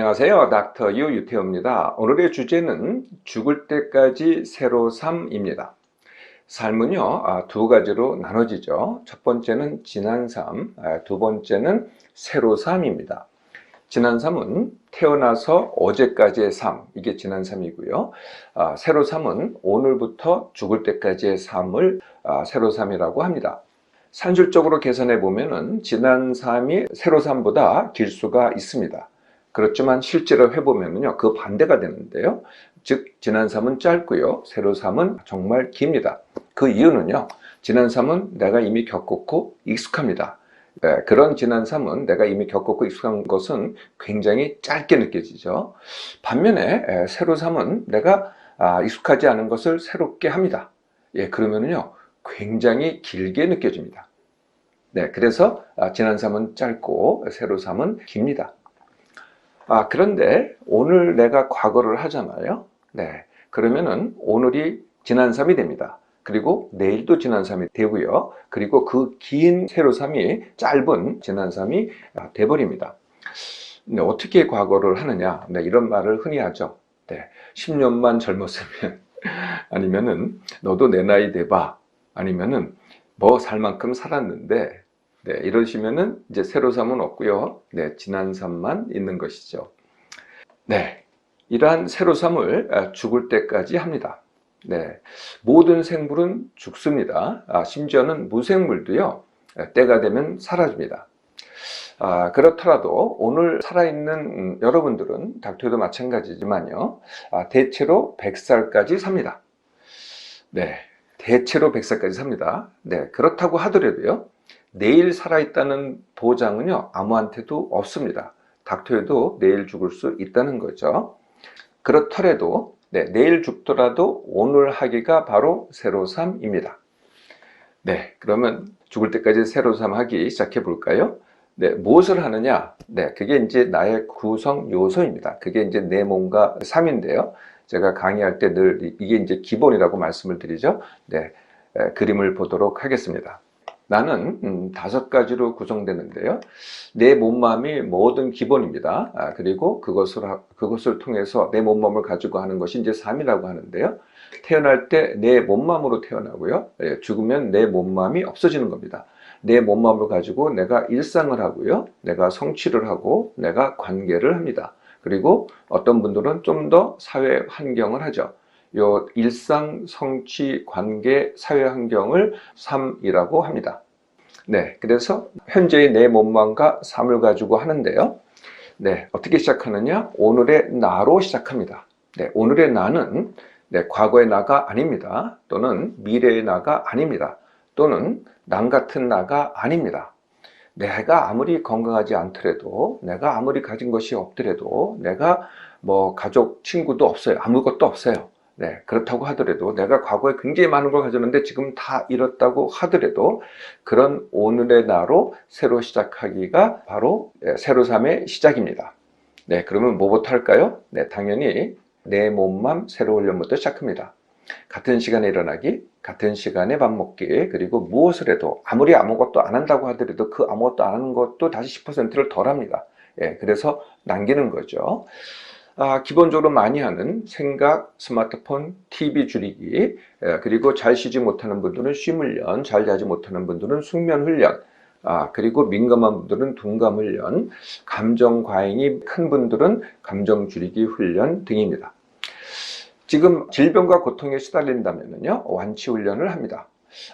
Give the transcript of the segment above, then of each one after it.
안녕하세요. 닥터 유 유태호입니다. 오늘의 주제는 죽을 때까지 새로 삶입니다. 삶은요, 두 가지로 나눠지죠. 첫 번째는 지난 삶, 두 번째는 새로 삶입니다. 지난 삶은 태어나서 어제까지의 삶, 이게 지난 삶이고요. 새로 삶은 오늘부터 죽을 때까지의 삶을 새로 삶이라고 합니다. 산술적으로 계산해 보면은 지난 삶이 새로 삶보다 길 수가 있습니다. 그렇지만 실제로 해보면요, 그 반대가 되는데요. 즉, 지난 삶은 짧고요, 새로 삶은 정말 깁니다. 그 이유는요, 지난 삶은 내가 이미 겪었고 익숙합니다. 그런 지난 삶은 내가 이미 겪었고 익숙한 것은 굉장히 짧게 느껴지죠. 반면에 새로 삶은 내가 익숙하지 않은 것을 새롭게 합니다. 그러면요, 굉장히 길게 느껴집니다. 그래서 지난 삶은 짧고 새로 삶은 깁니다. 그런데 오늘 내가 과거를 하잖아요. 그러면은 오늘이 지난 삶이 됩니다. 그리고 내일도 지난 삶이 되고요. 그리고 그 긴 새로 삶이 짧은 지난 삶이 돼버립니다. 어떻게 과거를 하느냐? 이런 말을 흔히 하죠. 10년만 젊었으면 아니면은 너도 내 나이 돼봐. 아니면은 뭐 살 만큼 살았는데 이러시면은 이제 새로 삶은 없고요. 지난 삶만 있는 것이죠. 이러한 새로 삶을 죽을 때까지 합니다. 모든 생물은 죽습니다. 심지어는 무생물도요, 때가 되면 사라집니다. 그렇더라도 오늘 살아있는 여러분들은 닥터도 마찬가지지만요, 대체로 100살까지 삽니다. 대체로 100살까지 삽니다. 그렇다고 하더라도요, 내일 살아있다는 보장은요, 아무한테도 없습니다. 닥터에도 내일 죽을 수 있다는 거죠. 그렇더라도 내일 죽더라도 오늘 하기가 바로 새로 삶입니다. 그러면 죽을 때까지 새로 삶 하기 시작해 볼까요? 무엇을 하느냐? 그게 이제 나의 구성 요소입니다. 그게 이제 내 몸과 삶인데요. 제가 강의할 때 늘 이게 이제 기본이라고 말씀을 드리죠. 그림을 보도록 하겠습니다. 나는 5가지로 구성되는데요. 내 몸마음이 모든 기본입니다. 그리고 그것을 통해서 내 몸마음을 가지고 하는 것이 이제 삶이라고 하는데요. 태어날 때 내 몸마음으로 태어나고요. 죽으면 내 몸마음이 없어지는 겁니다. 내 몸마음을 가지고 내가 일상을 하고요. 내가 성취를 하고 내가 관계를 합니다. 그리고 어떤 분들은 좀 더 사회 환경을 하죠. 요 일상, 성취, 관계, 사회 환경을 삶이라고 합니다. 그래서 현재의 내 몸만과 삶을 가지고 하는데요. 어떻게 시작하느냐? 오늘의 나로 시작합니다. 오늘의 나는 과거의 나가 아닙니다. 또는 미래의 나가 아닙니다. 또는 남 같은 나가 아닙니다. 내가 아무리 건강하지 않더라도, 내가 아무리 가진 것이 없더라도, 내가 뭐 가족, 친구도 없어요. 아무것도 없어요. 그렇다고 하더라도, 내가 과거에 굉장히 많은 걸 가졌는데 지금 다 잃었다고 하더라도, 그런 오늘의 나로 새로 시작하기가 바로 새로 삶의 시작입니다. 그러면 뭐부터 할까요? 당연히 내 몸만 새로 훈련부터 시작합니다. 같은 시간에 일어나기, 같은 시간에 밥 먹기, 그리고 무엇을 해도 아무리 아무것도 안 한다고 하더라도 그 아무것도 안 하는 것도 다시 10%를 덜 합니다. 그래서 남기는 거죠. 기본적으로 많이 하는 생각, 스마트폰, TV 줄이기, 그리고 잘 쉬지 못하는 분들은 쉼 훈련, 잘 자지 못하는 분들은 숙면 훈련, 그리고 민감한 분들은 둔감 훈련, 감정 과잉이 큰 분들은 감정 줄이기 훈련 등입니다. 지금 질병과 고통에 시달린다면요, 완치 훈련을 합니다.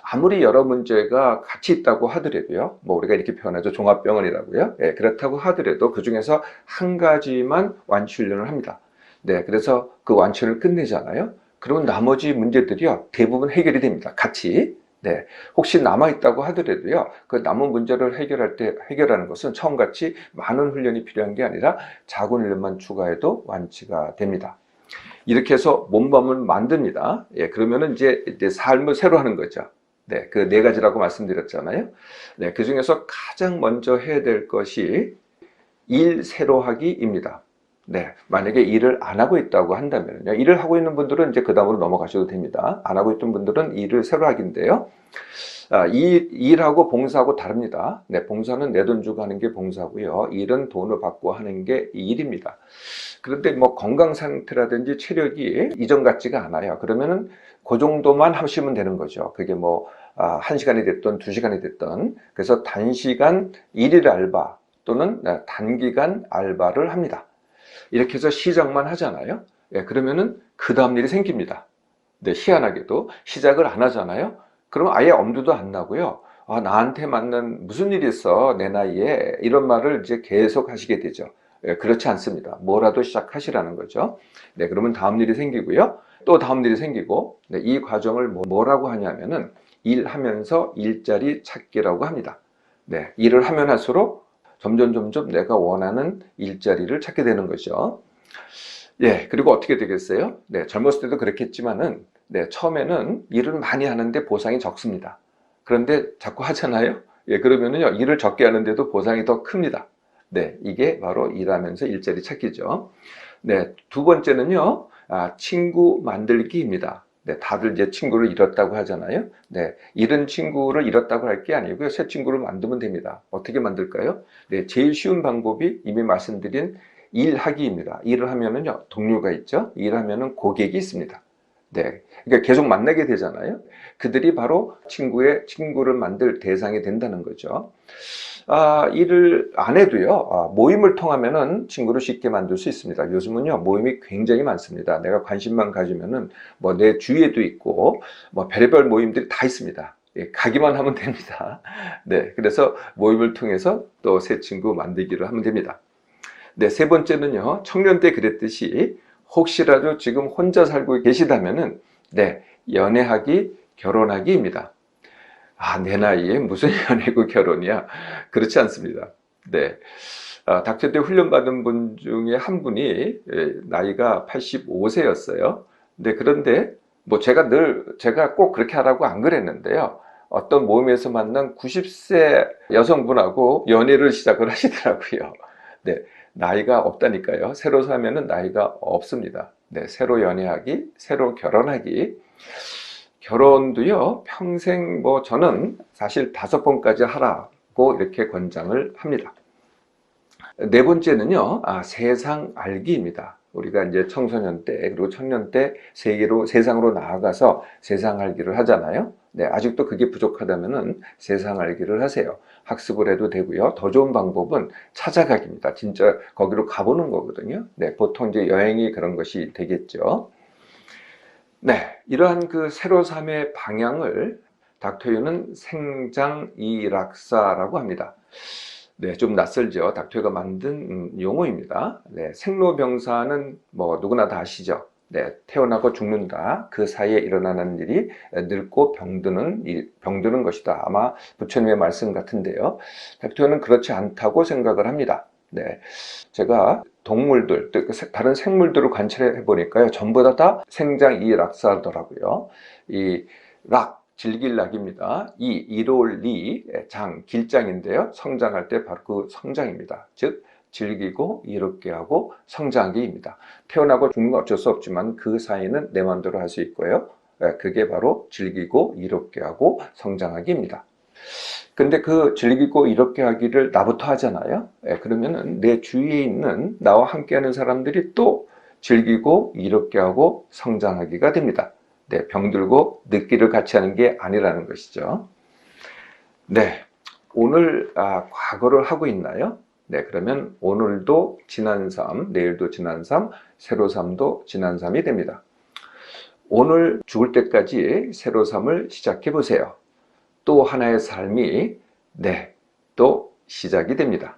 아무리 여러 문제가 같이 있다고 하더라도요, 뭐 우리가 이렇게 표현하죠, 종합병원이라고요. 그렇다고 하더라도 그 중에서 한 가지만 완치 훈련을 합니다. 그래서 그 완치를 끝내잖아요. 그러면 나머지 문제들이요, 대부분 해결이 됩니다. 같이. 혹시 남아있다고 하더라도요, 그 남은 문제를 해결하는 것은 처음같이 많은 훈련이 필요한 게 아니라 작은 훈련만 추가해도 완치가 됩니다. 이렇게 해서 몸마음을 만듭니다. 그러면은 이제 삶을 새로 하는 거죠. 그 4가지라고 말씀드렸잖아요. 그 중에서 가장 먼저 해야 될 것이 일 새로 하기입니다. 네, 만약에 일을 안 하고 있다고 한다면요. 일을 하고 있는 분들은 이제 그 다음으로 넘어가셔도 됩니다. 안 하고 있던 분들은 일을 새로 하기인데요. 일하고 봉사하고 다릅니다. 네, 봉사는 내 돈 주고 하는 게 봉사고요. 일은 돈을 받고 하는 게 일입니다. 그런데 뭐 건강 상태라든지 체력이 이전 같지가 않아요. 그러면은 그 정도만 하시면 되는 거죠. 그게 뭐 1시간이 됐든 2시간이 됐든. 그래서 단시간 일일 알바 또는 단기간 알바를 합니다. 이렇게 해서 시작만 하잖아요. 예, 그러면은 그 다음 일이 생깁니다. 네, 희한하게도 시작을 안 하잖아요. 그러면 아예 엄두도 안 나고요. 나한테 맞는 무슨 일이 있어 내 나이에, 이런 말을 이제 계속 하시게 되죠. 예, 그렇지 않습니다. 뭐라도 시작하시라는 거죠. 네, 그러면 다음 일이 생기고요. 또 다음 일이 생기고, 네, 이 과정을 뭐라고 하냐면은 일하면서 일자리 찾기라고 합니다. 네, 일을 하면 할수록 점점 내가 원하는 일자리를 찾게 되는 거죠. 예, 그리고 어떻게 되겠어요? 네, 젊었을 때도 그렇겠지만은, 네, 처음에는 일을 많이 하는데 보상이 적습니다. 그런데 자꾸 하잖아요? 예, 그러면은요, 일을 적게 하는데도 보상이 더 큽니다. 네, 이게 바로 일하면서 일자리 찾기죠. 네, 두 번째는요, 친구 만들기입니다. 네, 다들 이제 친구를 잃었다고 하잖아요. 네, 잃은 친구를 잃었다고 할 게 아니고요, 새 친구를 만들면 됩니다. 어떻게 만들까요? 네, 제일 쉬운 방법이 이미 말씀드린 일하기입니다. 일을 하면은요, 동료가 있죠. 일하면은 고객이 있습니다. 네, 그러니까 계속 만나게 되잖아요. 그들이 바로 친구를 만들 대상이 된다는 거죠. 일을 안 해도요, 모임을 통하면은 친구를 쉽게 만들 수 있습니다. 요즘은요, 모임이 굉장히 많습니다. 내가 관심만 가지면은 뭐 내 주위에도 있고, 뭐 별의별 모임들이 다 있습니다. 예, 가기만 하면 됩니다. 네, 그래서 모임을 통해서 또 새 친구 만들기를 하면 됩니다. 네, 세 번째는요, 청년 때 그랬듯이 혹시라도 지금 혼자 살고 계시다면은, 네, 연애하기, 결혼하기입니다. 내 나이에 무슨 연애고 결혼이야? 그렇지 않습니다. 네. 닥터대 훈련받은 분 중에 한 분이 나이가 85세였어요. 네, 그런데 뭐 제가 꼭 그렇게 하라고 안 그랬는데요. 어떤 모임에서 만난 90세 여성분하고 연애를 시작을 하시더라고요. 네, 나이가 없다니까요. 새로 사면은 나이가 없습니다. 네, 새로 연애하기, 새로 결혼하기. 결혼도요, 평생 저는 사실 5번까지 하라고 이렇게 권장을 합니다. 네 번째는요, 세상 알기입니다. 우리가 이제 청소년 때, 그리고 청년 때 세상으로 나아가서 세상 알기를 하잖아요. 네, 아직도 그게 부족하다면은 세상 알기를 하세요. 학습을 해도 되고요. 더 좋은 방법은 찾아가기입니다. 진짜 거기로 가보는 거거든요. 네, 보통 이제 여행이 그런 것이 되겠죠. 네, 이러한 그 세로 삶의 방향을 닥터유는 생장이락사라고 합니다. 네, 좀 낯설죠. 닥터유가 만든 용어입니다. 네, 생로병사는 뭐 누구나 다 아시죠. 네, 태어나고 죽는다. 그 사이에 일어나는 일이 늙고 병드는 것이다. 아마 부처님의 말씀 같은데요. 닥터유는 그렇지 않다고 생각을 합니다. 네, 제가 동물들, 다른 생물들을 관찰해 보니까요, 전부 다 생장이락사더라고요. 이 락, 즐길 락입니다. 이로울 리, 장, 길장인데요. 성장할 때 바로 그 성장입니다. 즉, 즐기고 이롭게 하고 성장하기입니다. 태어나고 죽는 건 어쩔 수 없지만 그 사이는 내 마음대로 할 수 있고요. 그게 바로 즐기고 이롭게 하고 성장하기입니다. 근데 그 즐기고 이롭게 하기를 나부터 하잖아요. 그러면은 내 주위에 있는 나와 함께하는 사람들이 또 즐기고 이롭게 하고 성장하기가 됩니다. 네, 병들고 늙기를 같이 하는 게 아니라는 것이죠. 네, 오늘 과거를 하고 있나요? 네, 그러면 오늘도 지난 삶, 내일도 지난 삶, 새로 삶도 지난 삶이 됩니다. 오늘 죽을 때까지 새로 삶을 시작해 보세요. 또 하나의 삶이 또 시작이 됩니다.